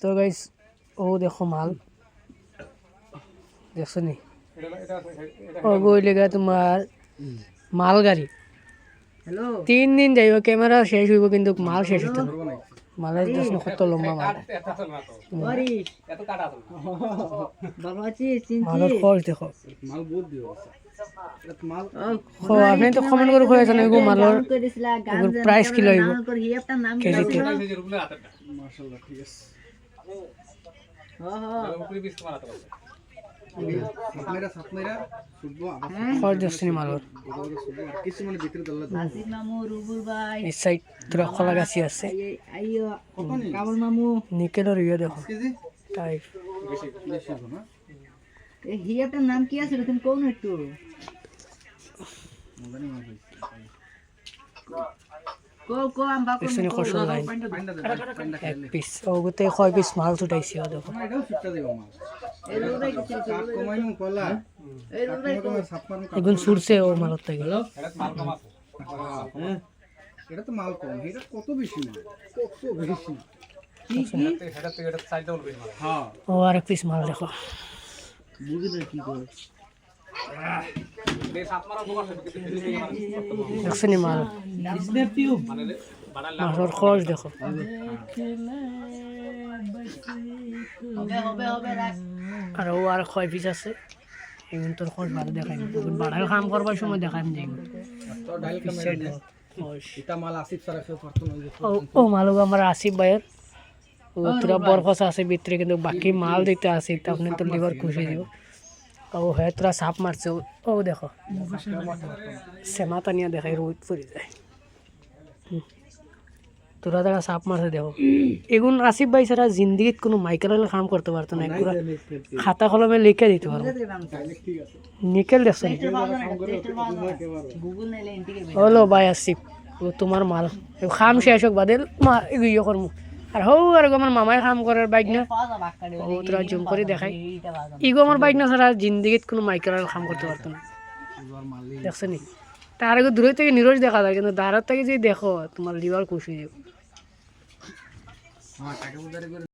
তো গাইস ও দেখো মাল দেখছো নি ও গইলেগা তোমার মাল গাড়ি 3 দিন যাইব ক্যামেরা শেষ হইব কিন্তু মাল শেষ হইতো না মালের দেশ কত লম্বা মাল মালের খরচ দেখো আপনি তো কমেন্ট করে কয়ে জানেন এগো মালের প্রাইস কি লইব কেজিতে মাশাআল্লাহ ঠিক আছে খরচ দেখছি মালের এই সাইড তোরা খোলা গাছি আছে নিকেলের ইয়ে দেখো টাইপ এই হিয়াটার নাম কি আছে তুমি কোন একটু কো আম্বা কো এখানে কষল লাইন এক পিস ও গতে কয় পিস মাল ছুটাইছি ও দেখো এই রোডে কি কাট কমাইনু কলা এই রোডে এখন ছুটছে ও মালত থেকে এটা তো মাল কম এটা কত বেশি মাল কত বেশি হ্যাঁ ও আর এক পিস মাল দেখো বুঝলে কি করে দেখছো নি মাল মালের খরচ দেখো আর ও আর কয় পিস আছে এখন তোর খরচ ভালো দেখাই বাড়ার কাম করবার সময় দেখাই দেখবো এটা মাল আসিফ স্যার আছে পারতো না ও মাল আমার আসিফ ভাইয়ের ও তোরা বরফস আছে ভিতরে কিন্তু বাকি মাল দিতে আসি আপনি তো লিভার খুশি দিব ও হ্যাঁ তোরা সাপ মারছে ও দেখো সেমাতা নিয়ে দেখাই রোদ পড়ে যায় তোরা তারা সাপ মারছে দেখো এগুন আসিফ ভাই ছাড়া জিন্দগিত কোনো মাইকেলের কাম করতে পারতো না পুরা খাতা কলমে লিখে দিতে পারবো নিকেল দেখছো হলো ভাই আসিফ ও তোমার মাল খাম শেষ হোক বাদেল ইয়ে করবো আর হৌ আর আমার মামাই কাম করার বাইক না ও তোরা জুম করে দেখাই ইগো আমার বাইক না ছাড়া জিন্দগিত কোনো মাইকেলের কাম করতে পারতো না দেখছো নি তার আগে দূরে থেকে নিরোজ দেখা যায় কিন্তু দাঁড়ার থেকে যদি দেখো তোমার লিভার খুশি